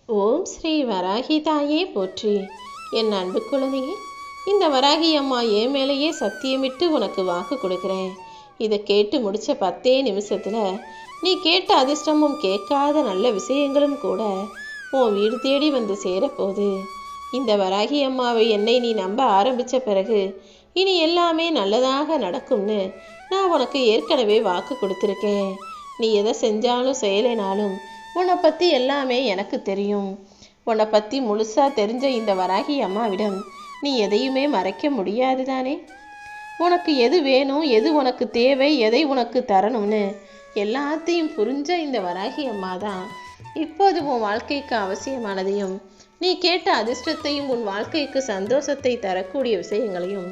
ஓம் ஸ்ரீ வராகி தாயே போற்றி. என் அன்பு குழந்தையே, இந்த வராகி அம்மா என் மேலேயே சத்தியமிட்டு உனக்கு வாக்கு கொடுக்குறேன். இதை கேட்டு முடித்த 10 நிமிஷத்தில் நீ கேட்ட அதிர்ஷ்டமும் கேட்காத நல்ல விஷயங்களும் கூட உன் வீடு தேடி வந்து சேரப்போகுது. இந்த வராகி அம்மாவை என்னை நீ நம்ப ஆரம்பித்த பிறகு இனி எல்லாமே நல்லதாக நடக்கும்னு நான் உனக்கு ஏற்கனவே வாக்கு கொடுத்துருக்கேன். நீ எதை செஞ்சாலும் செய்யலைனாலும் உன்னை பற்றி எல்லாமே எனக்கு தெரியும். உன்னை பற்றி முழுசாக தெரிஞ்ச இந்த வராகி அம்மாவிடம் நீ எதையுமே மறைக்க முடியாது தானே. உனக்கு எது வேணும், எது உனக்கு தேவை, எதை உனக்கு தரணும்னு எல்லாத்தையும் புரிஞ்ச இந்த வராகி அம்மா தான் இப்போது உன் வாழ்க்கைக்கு அவசியமானதையும் நீ கேட்ட அதிர்ஷ்டத்தையும் உன் வாழ்க்கைக்கு சந்தோஷத்தை தரக்கூடிய விஷயங்களையும்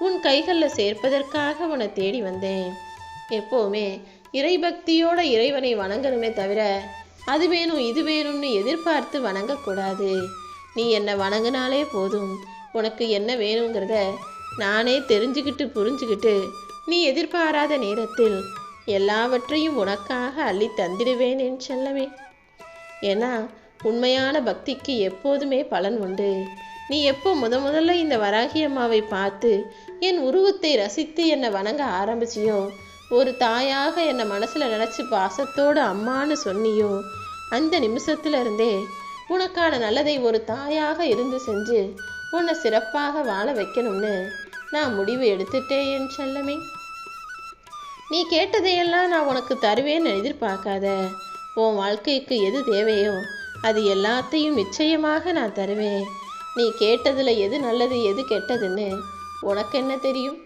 உன் கைகளில் சேர்ப்பதற்காக உன்னை தேடி வந்தேன். எப்போவுமே இறைபக்தியோட இறைவனை வணங்கணுமே தவிர அது வேணும் இது வேணும்னு எதிர்பார்த்து வணங்கக்கூடாது. நீ என்னை வணங்கினாலே போதும். உனக்கு என்ன வேணுங்கிறத நானே தெரிஞ்சுக்கிட்டு புரிஞ்சுக்கிட்டு நீ எதிர்பாராத நேரத்தில் எல்லாவற்றையும் உனக்காக அள்ளி தந்திடுவேன் என் செல்லமே. ஏன்னா உண்மையான பக்திக்கு எப்போதுமே பலன் உண்டு. நீ எப்போ முதல்ல இந்த வராகி அம்மாவை பார்த்து என் உருவத்தை ரசித்து என்னை வணங்க ஆரம்பிச்சியோ, ஒரு தாயாக என்னை மனசில் நினச்சி பாசத்தோடு அம்மான்னு சொன்னியோ, அந்த நிமிஷத்துல இருந்தே உனக்கான நல்லதை ஒரு தாயாக இருந்து செஞ்சு உன்னை சிறப்பாக வாழ வைக்கணும்னு நான் முடிவு எடுத்துட்டேன் என் செல்லமே. நீ கேட்டதையெல்லாம் நான் உனக்கு தருவேன்னு எதிர்பார்க்காத. உன் வாழ்க்கைக்கு எது தேவையோ அது எல்லாத்தையும் நிச்சயமாக நான் தருவேன். நீ கேட்டதில் எது நல்லது எது கெட்டதுன்னு உனக்கு என்ன தெரியும்?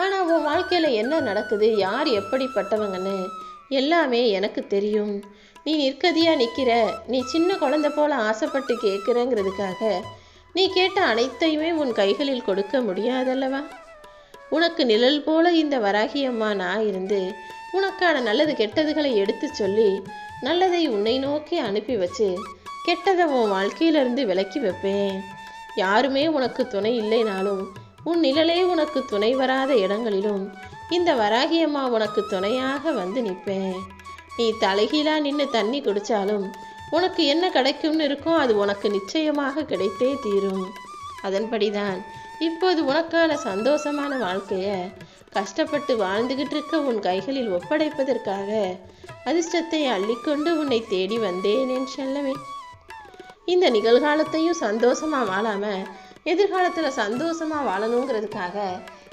ஆனால் உன் வாழ்க்கையில் என்ன நடக்குது, யார் எப்படிப்பட்டவங்கன்னு எல்லாமே எனக்கு தெரியும். நீ நிற்கதியாக நிற்கிற, நீ சின்ன குழந்தை போல் ஆசைப்பட்டு கேட்குறங்கிறதுக்காக நீ கேட்ட அனைத்தையுமே உன் கைகளில் கொடுக்க முடியாதல்லவா. உனக்கு நிழல் போல இந்த வராகி அம்மா நான் இருந்து உனக்கான நல்லது கெட்டதுகளை எடுத்து சொல்லி நல்லதை உன்னை நோக்கி அனுப்பி வச்சு கெட்டதை உன் வாழ்க்கையிலிருந்து விலக்கி வைப்பேன். யாருமே உனக்கு துணை இல்லைனாலும் உன் நிழலே உனக்கு துணை வராத இடங்களிலும் இந்த வராகி அம்மா உனக்கு துணையாக வந்து நிற்பேன். நீ தலைகீழா நின்று தண்ணி குடித்தாலும் உனக்கு என்ன கிடைக்கும்னு இருக்கோ அது உனக்கு நிச்சயமாக கிடைத்தே தீரும். அதன்படிதான் இப்போது உனக்கான சந்தோஷமான வாழ்க்கையை கஷ்டப்பட்டு வாழ்ந்துகிட்டு இருக்க உன் கைகளில் ஒப்படைப்பதற்காக அதிர்ஷ்டத்தை அள்ளிக்கொண்டு உன்னை தேடி வந்தேன் என் செல்லமே. இந்த நிகழ்காலத்தையும் சந்தோஷமாக வாழாமல் எதிர்காலத்தில் சந்தோஷமாக வாழணுங்கிறதுக்காக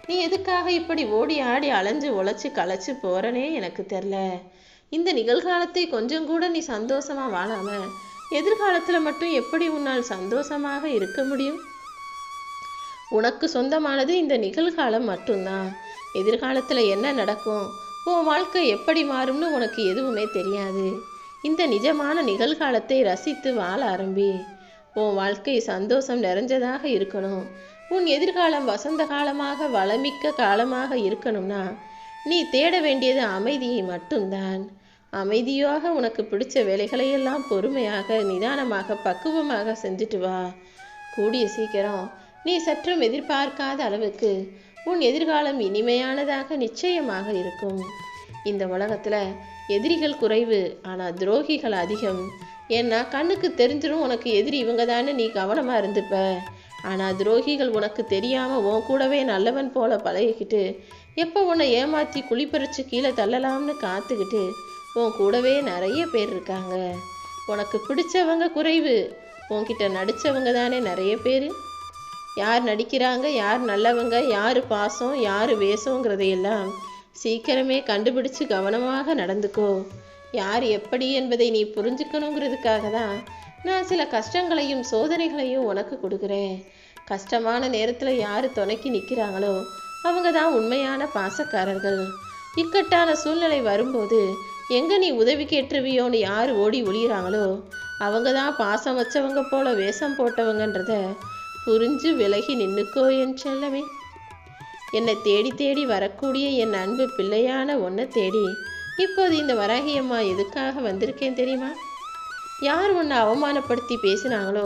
நீ எதுக்காக இப்படி ஓடி ஆடி அலைஞ்சு உழைச்சி களைச்சி போகிறனே எனக்கு தெரில. இந்த நிகழ்காலத்தை கொஞ்சம் கூட நீ சந்தோஷமாக வாழாமல் எதிர்காலத்தில் மட்டும் எப்படி உன்னால் சந்தோஷமாக இருக்க முடியும்? உனக்கு சொந்தமானது இந்த நிகழ்காலம் மட்டும்தான். எதிர்காலத்தில் என்ன நடக்கும், உன் வாழ்க்கை எப்படி மாறும்னு உனக்கு எதுவுமே தெரியாது. இந்த நிஜமான நிகழ்காலத்தை ரசித்து வாழ ஆரம்பி. உன் வாழ்க்கை சந்தோஷம் நிறைஞ்சதாக இருக்கணும், உன் எதிர்காலம் வசந்த காலமாக வளமிக்க காலமாக இருக்கணும்னா நீ தேட வேண்டியது அமைதியை மட்டும்தான். அமைதியாக உனக்கு பிடிச்ச வேலைகளையெல்லாம் பொறுமையாக நிதானமாக பக்குவமாக செஞ்சுட்டு வா. கூடிய சீக்கிரம் நீ சற்றும் எதிர்பார்க்காத அளவுக்கு உன் எதிர்காலம் இனிமையானதாக நிச்சயமாக இருக்கும். இந்த உலகத்தில் எதிரிகள் குறைவு, ஆனால் துரோகிகள் அதிகம். ஏன்னா கண்ணுக்கு தெரிஞ்சிடும் உனக்கு எதிரி இவங்க தானே, நீ கவனமாக இருந்துப்ப. ஆனால் துரோகிகள் உனக்கு தெரியாமல் உன் கூடவே நல்லவன் போல பழகிக்கிட்டு எப்போ உன்னை ஏமாற்றி குழிப்பறிச்சு கீழே தள்ளலாம்னு காத்துக்கிட்டு உன் கூடவே நிறைய பேர் இருக்காங்க. உனக்கு பிடிச்சவங்க குறைவு, உன்கிட்ட நடித்தவங்க தானே நிறைய பேர். யார் நடிக்கிறாங்க, யார் நல்லவங்க, யார் பாசம், யார் வேஷங்கிறதையெல்லாம் சீக்கிரமே கண்டுபிடிச்சு கவனமாக நடந்துக்கோ. யார் எப்படி என்பதை நீ புரிஞ்சுக்கணுங்கிறதுக்காக தான் நான் சில கஷ்டங்களையும் சோதனைகளையும் உனக்கு கொடுக்குறேன். கஷ்டமான நேரத்தில் யார் துணைக்கி நிற்கிறாங்களோ அவங்க தான் உண்மையான பாசக்காரர்கள். இக்கட்டான சூழ்நிலை வரும்போது எங்கே நீ உதவி கேட்டுருவியோன்னு யார் ஓடி ஒளிகிறாங்களோ அவங்க தான் பாசம் வச்சவங்க போல வேஷம் போட்டவங்கன்றத புரிஞ்சு விலகி நின்னுக்கோ என் செல்லமே. என்னை தேடி தேடி வரக்கூடிய என் அன்பு பிள்ளையான ஒன்றை தேடி இப்போது இந்த வராகி அம்மா எதுக்காக வந்திருக்கேன் தெரியுமா? யார் உன்னை அவமானப்படுத்தி பேசினாங்களோ,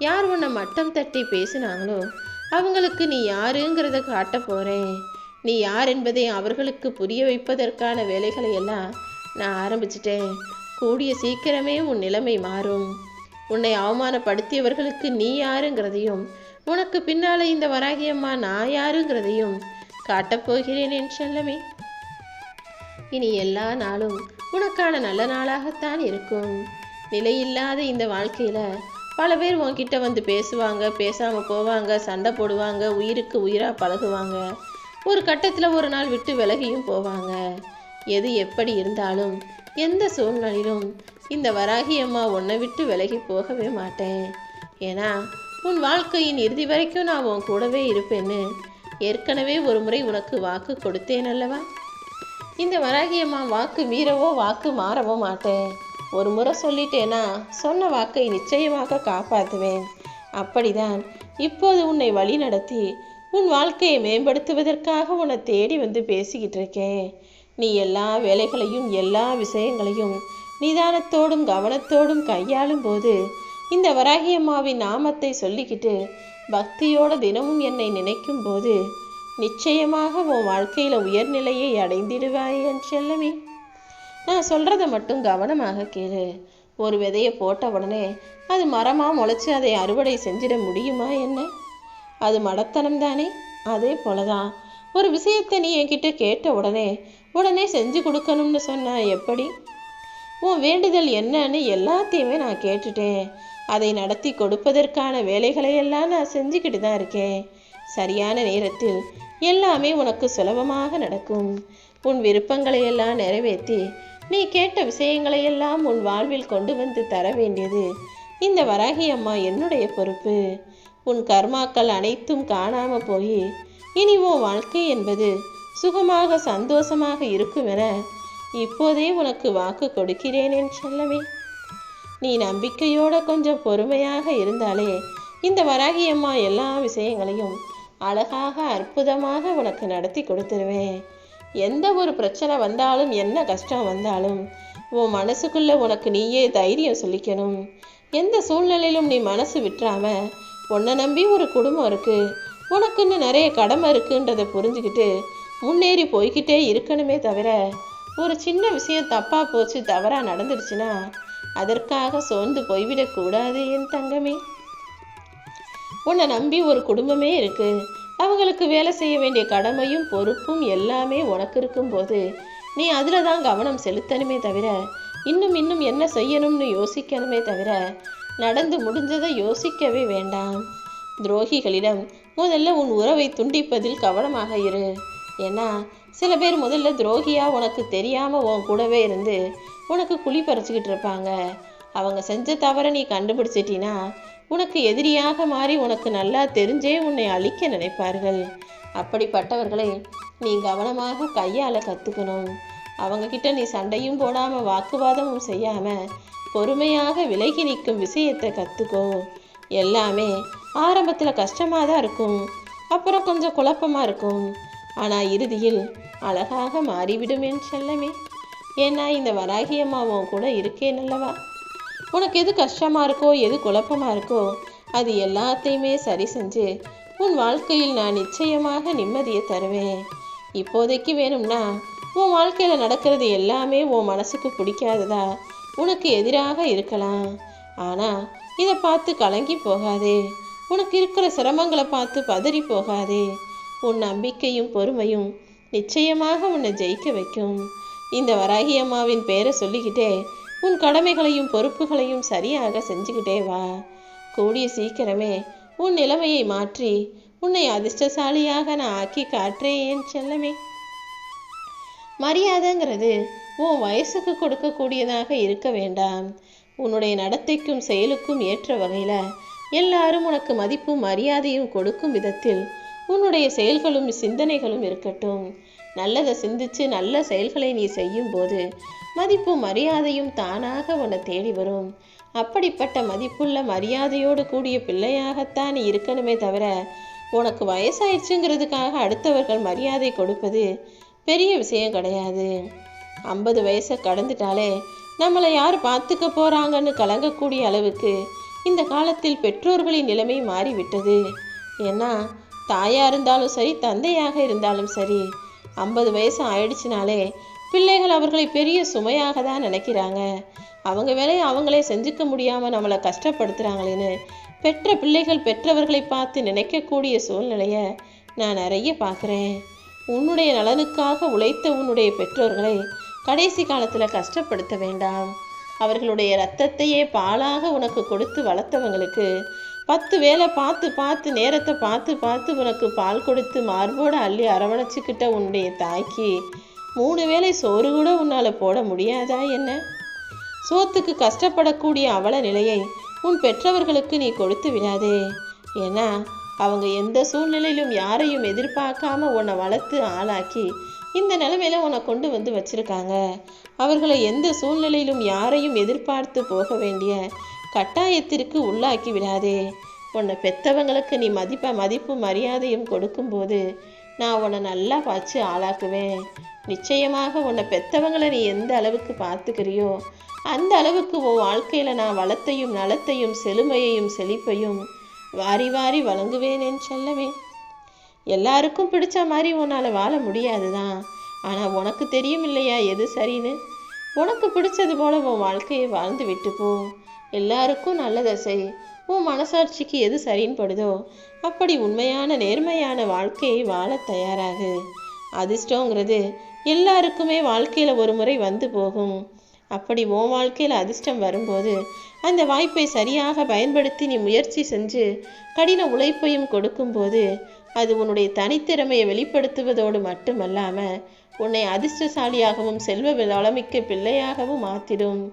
யார் உன்னை மட்டம் தட்டி பேசினாங்களோ அவங்களுக்கு நீ யாருங்கிறத காட்ட போகிறேன். நீ யார் என்பதை அவர்களுக்கு புரிய வைப்பதற்கான வேலைகளை எல்லாம் நான் ஆரம்பிச்சிட்டேன். கூடிய சீக்கிரமே உன் நிலைமை மாறும். உன்னை அவமானப்படுத்தியவர்களுக்கு நீ யாருங்கிறதையும் உனக்கு பின்னால இந்த வராகியம்மா நான் யாருங்கிறதையும் காட்டப்போகிறேன் என் செல்லமே. இனி எல்லா நாளும் உனக்கான நல்ல நாளாகத்தான் இருக்கும். நிலையில்லாத இந்த வாழ்க்கையில பல பேர் உன்கிட்ட வந்து பேசுவாங்க, பேசாம போவாங்க, சண்டை போடுவாங்க, உயிருக்கு உயிரா பழகுவாங்க. ஒரு கட்டத்துல ஒரு நாள் விட்டு விலகியும் போவாங்க. எது எப்படி இருந்தாலும் எந்த சூழ்நிலையிலும் இந்த வராகி அம்மா உன்னை விட்டு விலகி போகவே மாட்டேன். ஏன்னா உன் வாழ்க்கையின் இறுதி வரைக்கும் நான் உன் கூடவே இருப்பேன்னு ஏற்கனவே ஒரு முறை உனக்கு வாக்கு கொடுத்தேன் அல்லவா? இந்த வராகி அம்மா வாக்கு மீறவோ வாக்கு மாறவோ மாட்டேன். ஒரு முறை சொல்லிட்டேனா சொன்ன வாக்கை நிச்சயமாக காப்பாற்றுவேன். அப்படிதான் இப்போது உன்னை வழி நடத்தி உன் வாழ்க்கையை மேம்படுத்துவதற்காக உன்னை தேடி வந்து பேசிக்கிட்டு இருக்கேன். நீ எல்லா வேலைகளையும் எல்லா விஷயங்களையும் நிதானத்தோடும் கவனத்தோடும் கையாளும் போது இந்த வராகி அம்மாவின் நாமத்தை சொல்லிக்கிட்டு பக்தியோட தினமும் என்னை நினைக்கும் போது நிச்சயமாக உன் வாழ்க்கையில உயர்நிலையை அடைந்திடுவாய் என் செல்லமே. நான் சொல்றதை மட்டும் கவனமாக கேளு. ஒரு விதையை போட்ட உடனே அது மரமா முளைச்சு அதை அறுவடை செஞ்சிட முடியுமா என்ன? அது மடத்தனம் தானே. அதே போலதான் ஒரு விஷயத்தை நீ என்கிட்ட கேட்ட உடனே செஞ்சு கொடுக்கணும்னு சொன்னா எப்படி? உன் வேண்டுதல் என்னன்னு எல்லாத்தையுமே நான் கேட்டுட்டேன். அதை நடத்தி கொடுப்பதற்கான வேலைகளையெல்லாம் நான் செஞ்சுக்கிட்டு தான் இருக்கேன். சரியான நேரத்தில் எல்லாமே உனக்கு சுலபமாக நடக்கும். உன் விருப்பங்களையெல்லாம் நிறைவேற்றி நீ கேட்ட விஷயங்களையெல்லாம் உன் வாழ்வில் கொண்டு வந்து தர வேண்டியது இந்த வராகி அம்மா என்னுடைய பொறுப்பு. உன் கர்மாக்கள் அனைத்தும் காணாம போய் இனி உன் வாழ்க்கை என்பது சுகமாக சந்தோஷமாக இருக்கும் என இப்போதே உனக்கு வாக்கு கொடுக்கிறேன் என் செல்லமே. நீ நம்பிக்கையோட கொஞ்சம் பொறுமையாக இருந்தாலே இந்த வராகி அம்மா எல்லா விஷயங்களையும் அழகாக அற்புதமாக உனக்கு நடத்தி கொடுத்துருவேன். எந்த ஒரு பிரச்சனை வந்தாலும் என்ன கஷ்டம் வந்தாலும் உன் மனசுக்குள்ள உனக்கு நீயே தைரியம் சொல்லிக்கணும். எந்த சூழ்நிலையிலும் நீ மனசு விட்டுறாம உன்னை நம்பி ஒரு குடும்பம் இருக்கு, உனக்குன்னு நிறைய கடமை இருக்குன்றதை புரிஞ்சுக்கிட்டு முன்னேறி போய்கிட்டே இருக்கணுமே தவிர ஒரு சின்ன விஷயம் தப்பா போச்சு தவறா நடந்துடுச்சுன்னா அதற்காக சோர்ந்து போய்விடக்கூடாது என் தங்கமே. உன்னை நம்பி ஒரு குடும்பமே இருக்கு, அவங்களுக்கு வேலை செய்ய வேண்டிய கடமையும் பொறுப்பும் எல்லாமே உனக்கு இருக்கும்போது நீ அதில் தான் கவனம் செலுத்தணுமே தவிர இன்னும் என்ன செய்யணும்னு யோசிக்கணுமே தவிர நடந்து முடிஞ்சதை யோசிக்கவே வேண்டாம். துரோகிகளிடம் முதல்ல உன் உறவை துண்டிப்பதில் கவனமாக இரு. ஏன்னா சில பேர் முதல்ல துரோகியா உனக்கு தெரியாம உன் கூடவே இருந்து உனக்கு குழி பறிச்சுக்கிட்டு இருப்பாங்க. அவங்க செஞ்ச தவறை நீ கண்டுபிடிச்சிட்டினா உனக்கு எதிரியாக மாறி உனக்கு நல்லா தெரிஞ்சே உன்னை அழிக்க நினைப்பார்கள். அப்படிப்பட்டவர்களை நீ கவனமாக கையாள கற்றுக்கணும். அவங்க கிட்ட நீ சண்டையும் போடாம வாக்குவாதமும் செய்யாம பொறுமையாக விலகி நிற்கும் விஷயத்தை கற்றுக்கோ. எல்லாமே ஆரம்பத்தில் கஷ்டமாக தான் இருக்கும், அப்புறம் கொஞ்சம் குழப்பமாக இருக்கும், ஆனால் இறுதியில் அழகாக மாறிவிடும் என் செல்லமே. ஏன்னா இந்த வராகி அம்மாவும் கூட இருக்கேன் அல்லவா? உனக்கு எது கஷ்டமாக இருக்கோ எது குழப்பமாக இருக்கோ அது எல்லாத்தையுமே சரி செஞ்சு உன் வாழ்க்கையில் நான் நிச்சயமாக நிம்மதியை தருவேன். இப்போதைக்கு வேணும்னா உன் வாழ்க்கையில் நடக்கிறது எல்லாமே உன் மனசுக்கு பிடிக்காததா உனக்கு எதிராக இருக்கலாம். ஆனால் இதை பார்த்து கலங்கி போகாதே, உனக்கு இருக்கிற சிரமங்களை பார்த்து பதறி போகாதே. உன் நம்பிக்கையும் பொறுமையும் நிச்சயமாக உன்னை ஜெயிக்க வைக்கும். இந்த வராகி அம்மாவின் பேரை சொல்லிக்கிட்டே உன் கடமைகளையும் பொறுப்புகளையும் சரியாக செஞ்சுக்கிட்டே வா. கூடிய சீக்கிரமே உன் நிலைமையை மாற்றி உன்னை அதிர்ஷ்டசாலியாக நான் ஆக்கி காட்டுறேன் என் செல்லமே. மரியாதைங்கிறது உன் வயசுக்கு கொடுக்கக்கூடியதாக இருக்க வேண்டாம். உன்னுடைய நடத்தைக்கும் செயலுக்கும் ஏற்ற வகையில் எல்லாரும் உனக்கு மதிப்பும் மரியாதையும் கொடுக்கும் விதத்தில் உன்னுடைய செயல்களும் சிந்தனைகளும் இருக்கட்டும். நல்லதை சிந்திச்சு நல்ல செயல்களை நீ செய்யும் போது மதிப்பும் மரியாதையும் தானாக உன்னை தேடி வரும். அப்படிப்பட்ட மதிப்புள்ள மரியாதையோடு கூடிய பிள்ளையாகத்தான் நீ இருக்கணுமே தவிர உனக்கு வயசாயிடுச்சுங்கிறதுக்காக அடுத்தவர்கள் மரியாதை கொடுப்பது பெரிய விஷயம் கிடையாது. 50 வயசை கடந்துட்டாலே நம்மளை யார் பார்த்துக்க போறாங்கன்னு கலங்கக்கூடிய அளவுக்கு இந்த காலத்தில் பெற்றோர்களின் நிலைமை மாறிவிட்டது. ஏன்னா தாயா இருந்தாலும் சரி தந்தையாக இருந்தாலும் சரி 50 வயசு ஆயிடுச்சுனாலே பிள்ளைகள் அவர்களை பெரிய சுமையாக தான் நினைக்கிறாங்க. அவங்க வேலையை அவங்களே செஞ்சுக்க முடியாமல் நம்மளை கஷ்டப்படுத்துகிறாங்களேன்னு பெற்ற பிள்ளைகள் பெற்றவர்களை பார்த்து நினைக்கக்கூடிய சூழ்நிலையை நான் நிறைய பார்க்குறேன். உன்னுடைய நலனுக்காக உழைத்த உன்னுடைய பெற்றோர்களை கடைசி காலத்தில் கஷ்டப்படுத்த வேண்டாம். அவர்களுடைய இரத்தத்தையே பாலாக உனக்கு கொடுத்து வளர்த்தவங்களுக்கு 10 வேளை பார்த்து பார்த்து நேரத்தை பார்த்து பார்த்து உனக்கு பால் கொடுத்து மார்போடு அள்ளி அரவணைச்சிக்கிட்ட உன்னுடைய தாய்க்கு 3 வேளை சோறு கூட உன்னால் போட முடியாதா என்ன? சோத்துக்கு கஷ்டப்படக்கூடிய அவல நிலையை உன் பெற்றவர்களுக்கு நீ கொடுத்து விடாதே. ஏன்னா அவங்க எந்த சூழ்நிலையிலும் யாரையும் எதிர்பார்க்காம உன்னை வளர்த்து ஆளாக்கி இந்த நிலைமையில உன்னை கொண்டு வந்து வச்சிருக்காங்க. அவர்களை எந்த சூழ்நிலையிலும் யாரையும் எதிர்பார்த்து போக வேண்டிய கட்டாயத்திற்கு உள்ளாக்கி விடாதே. உன்னை பெற்றவங்களுக்கு நீ மதிப்பு மரியாதையும் கொடுக்கும்போது நான் உன்னை நல்லா வச்சு ஆளாக்குவேன். நிச்சயமாக உன்னை பெற்றவங்களை நீ எந்த அளவுக்கு பார்த்துக்கிறியோ அந்த அளவுக்கு உன் வாழ்க்கையில் நான் வளத்தையும் நலத்தையும் செழுமையையும் செழிப்பையும் வாரி வாரி வழங்குவேன் என் செல்லமே. எல்லாருக்கும் பிடிச்ச மாதிரி உன்னால் வாழ முடியாது தான். ஆனால் உனக்கு தெரியும் இல்லையா எது சரின்னு? உனக்கு பிடிச்சது போல உன் வாழ்க்கையை வாழ்ந்து விட்டு போ. எல்லாருக்கும் நல்லதை செய். உன் மனசாட்சிக்கு எது சரின்னு படுதோ அப்படி உண்மையான நேர்மையான வாழ்க்கையை வாழ தயாராகு. அதிர்ஷ்டங்கிறது எல்லாருக்குமே வாழ்க்கையில் ஒரு முறை வந்து போகும். அப்படி உன் வாழ்க்கையில் அதிர்ஷ்டம் வரும்போது அந்த வாய்ப்பை சரியாக பயன்படுத்தி நீ முயற்சி செஞ்சு கடின உழைப்பையும் கொடுக்கும்போது அது உன்னுடைய தனித்திறமையை வெளிப்படுத்துவதோடு மட்டுமல்லாமல் உன்னை அதிர்ஷ்டசாலியாகவும் செல்வ வளமிக்க பிள்ளையாகவும் மாற்றிடும்.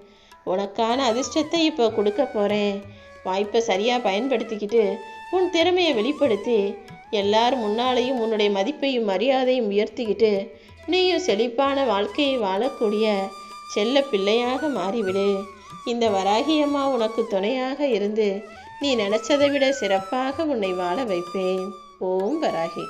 உனக்கான அதிர்ஷ்டத்தை இப்போ கொடுக்க போகிறேன். வாய்ப்பை சரியாக பயன்படுத்திக்கிட்டு உன் திறமையை வெளிப்படுத்தி எல்லாரும் முன்னாலேயும் உன்னுடைய மதிப்பையும் மரியாதையும் உயர்த்திக்கிட்டு நீயும் செழிப்பான வாழ்க்கையை வாழக்கூடிய செல்ல பிள்ளையாக மாறிவிடு. இந்த வராகி அம்மா உனக்கு துணையாக இருந்து நீ நினைச்சதை விட சிறப்பாக உன்னை வாழ வைப்பேன். ஓம் வராகி.